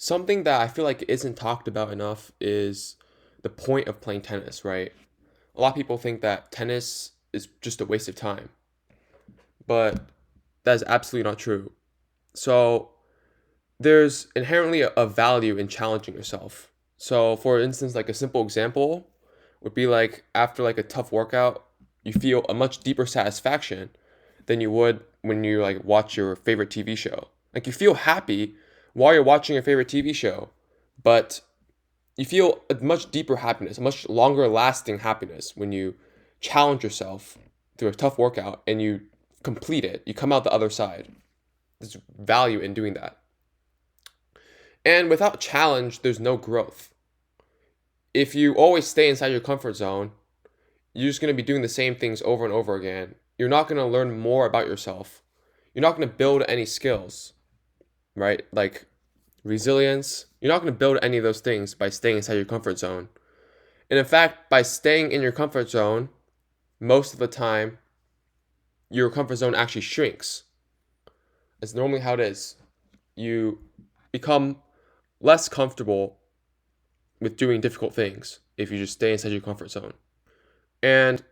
Something that I feel like isn't talked about enough is the point of playing tennis, right? A lot of people think that tennis is just a waste of time, but that is absolutely not true. So, there's inherently a value in challenging yourself. So, for instance, like a simple example would be like after like a tough workout, you feel a much deeper satisfaction than you would when you like watch your favorite TV show. Like you feel happy while you're watching your favorite TV show, but you feel a much deeper happiness, a much longer lasting happiness when you challenge yourself through a tough workout and you complete it. You come out the other side. There's value in doing that. And without challenge, there's no growth. If you always stay inside your comfort zone, you're just going to be doing the same things over and over again. You're not going to learn more about yourself. You're not going to build any skills, right? Like resilience. You're not going to build any of those things by staying inside your comfort zone. And in fact, by staying in your comfort zone, most of the time, your comfort zone actually shrinks. That's normally how it is. You become less comfortable with doing difficult things if you just stay inside your comfort zone. And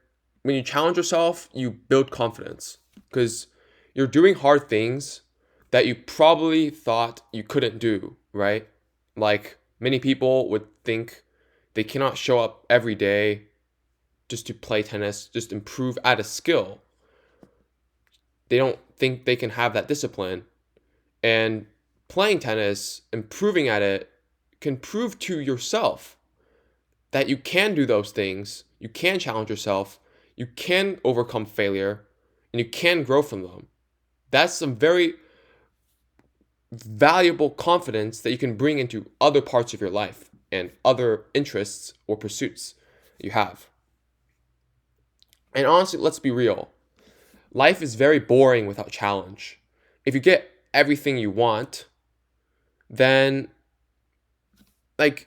when you challenge yourself, you build confidence because you're doing hard things that you probably thought you couldn't do, right? Like many people would think they cannot show up every day just to play tennis, just improve at a skill. They don't think they can have that discipline. And playing tennis, improving at it, can prove to yourself that you can do those things, you can challenge yourself, you can overcome failure, and you can grow from them. That's some very valuable confidence that you can bring into other parts of your life and other interests or pursuits you have. And honestly, let's be real. Life is very boring without challenge. If you get everything you want, then like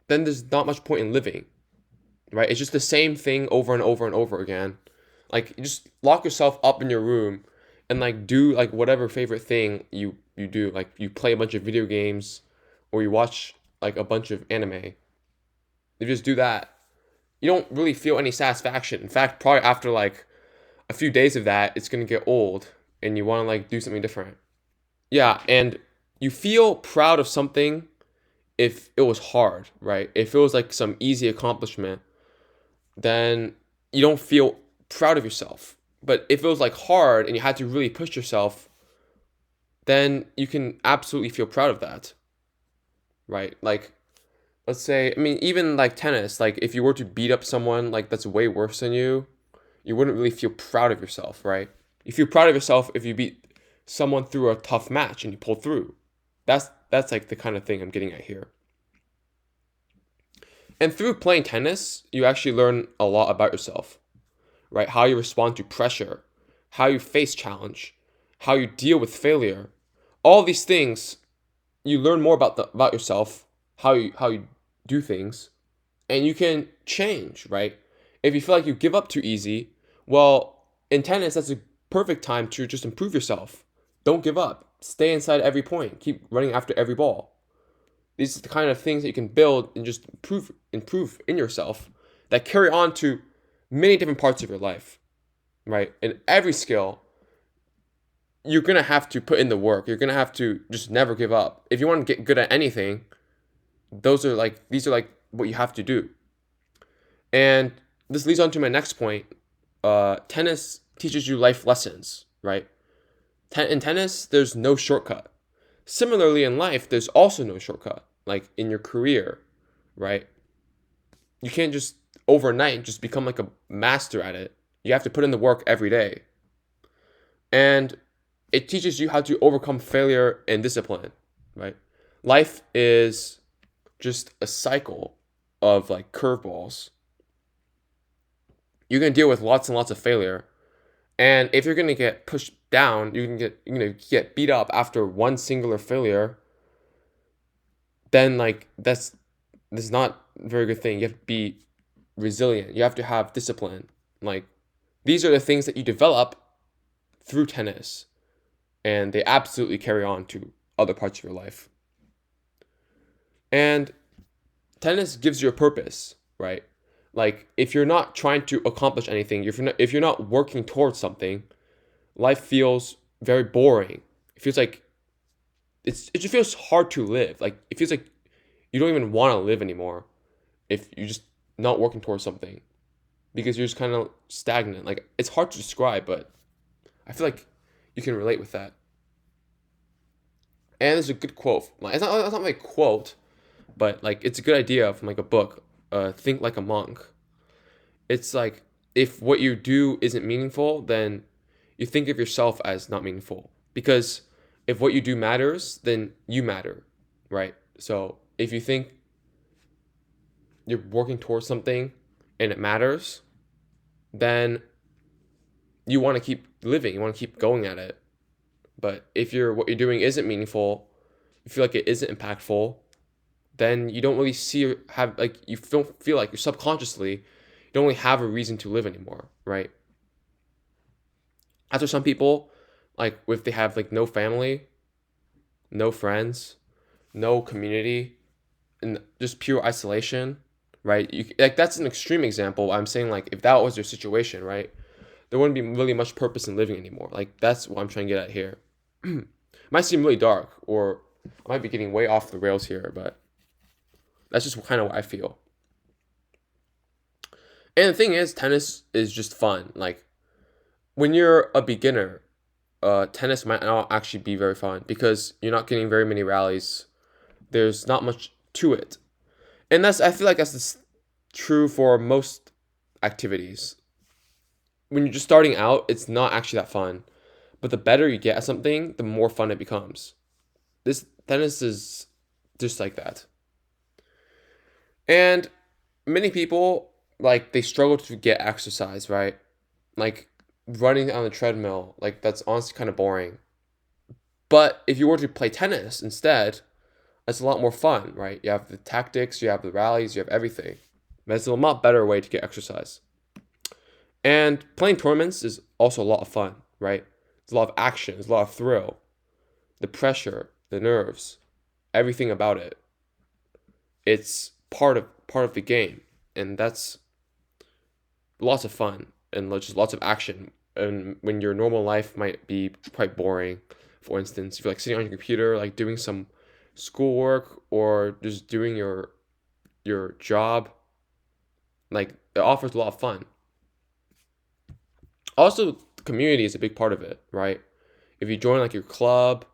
then there's not much point in living, right? It's just the same thing over and over and over again. Like you just lock yourself up in your room and like do like whatever favorite thing you do. Like you play a bunch of video games or you watch like a bunch of anime. You just do that. You don't really feel any satisfaction. In fact, probably after like a few days of that, it's gonna get old and you wanna like do something different. Yeah, and you feel proud of something if it was hard, right? If it was like some easy accomplishment, then you don't feel proud of yourself. But if it was like hard and you had to really push yourself, then you can absolutely feel proud of that, right? Like, let's say, I mean, even like tennis, like if you were to beat up someone like that's way worse than you wouldn't really feel proud of yourself, right? You feel proud of yourself if you beat someone through a tough match and you pull through. That's like the kind of thing I'm getting at here. And through playing tennis, you actually learn a lot about yourself, right? How you respond to pressure, how you face challenge, how you deal with failure. All these things you learn more about yourself, how you do things, and you can change, right? If you feel like you give up too easy, well, in tennis that's a perfect time to just improve yourself. Don't give up. Stay inside every point. Keep running after every ball. These are the kind of things that you can build and just improve in yourself that carry on to many different parts of your life, right? In every skill, you're gonna have to put in the work. You're gonna have to just never give up. If you want to get good at anything, these are like what you have to do. And this leads on to my next point. Tennis teaches you life lessons, right? In tennis, there's no shortcut. Similarly, in life, there's also no shortcut. Like in your career, right? You can't just overnight just become like a master at it. You have to put in the work every day. And it teaches you how to overcome failure and discipline, right? Life is just a cycle of like curveballs. You're gonna deal with lots and lots of failure, and if you're gonna get pushed down, you're gonna get beat up after one singular failure. Then like that's not a very good thing. You have to be resilient. You have to have discipline. Like these are the things that you develop through tennis, and they absolutely carry on to other parts of your life. And tennis gives you a purpose, right? Like if you're not trying to accomplish anything, if you're not working towards something, life feels very boring. It feels like it just feels hard to live. Like it feels like you don't even want to live anymore if you're just not working towards something because you're just kind of stagnant. Like it's hard to describe, but I feel like you can relate with that. And there's a good quote. Like it's not like a quote, but like it's a good idea from like a book. Think like a monk. It's like if what you do isn't meaningful, then you think of yourself as not meaningful. Because if what you do matters, then you matter, right? So if you think you're working towards something and it matters, then you want to keep living, you want to keep going at it. But if what you're doing isn't meaningful, you feel like it isn't impactful, then you don't really have like you don't feel like you subconsciously you don't really have a reason to live anymore, right? After some people, like if they have like no family, no friends, no community, and just pure isolation, right? You like that's an extreme example. I'm saying like if that was your situation, right? There wouldn't be really much purpose in living anymore. Like that's what I'm trying to get at here. Might seem really dark, or I might be getting way off the rails here, but that's just kind of what I feel. And the thing is, tennis is just fun. Like when you're a beginner, tennis might not actually be very fun because you're not getting very many rallies. There's not much to it, and I feel like that's true for most activities. When you're just starting out, it's not actually that fun. But the better you get at something, the more fun it becomes. This tennis is just like that. And many people like they struggle to get exercise, right? Like running on the treadmill, like that's honestly kind of boring. But if you were to play tennis instead, it's a lot more fun, right? You have the tactics, you have the rallies, you have everything. But it's a lot better way to get exercise. And playing tournaments is also a lot of fun, right? There's a lot of action, there's a lot of thrill, the pressure, the nerves, everything about it. It's part of the game, and that's lots of fun and just lots of action. And when your normal life might be quite boring, for instance, if you're like sitting on your computer, like doing some schoolwork or just doing your job, like it offers a lot of fun. Also, the community is a big part of it, right? If you join like your club,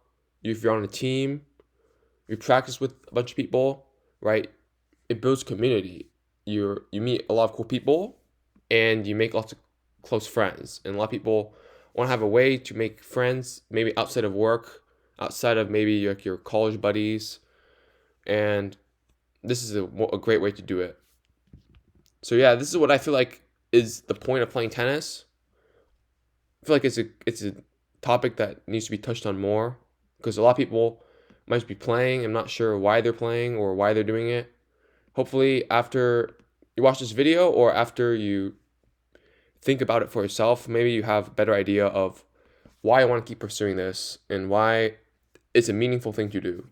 if you're on a team, you practice with a bunch of people, right? It builds community. You meet a lot of cool people, and you make lots of close friends. And a lot of people want to have a way to make friends, maybe outside of work, outside of maybe like your college buddies, and this is a great way to do it. So yeah, this is what I feel like is the point of playing tennis. I feel like it's a topic that needs to be touched on more because a lot of people might be playing. I'm not sure why they're playing or why they're doing it. Hopefully, after you watch this video or after you think about it for yourself, maybe you have a better idea of why I want to keep pursuing this and why it's a meaningful thing to do.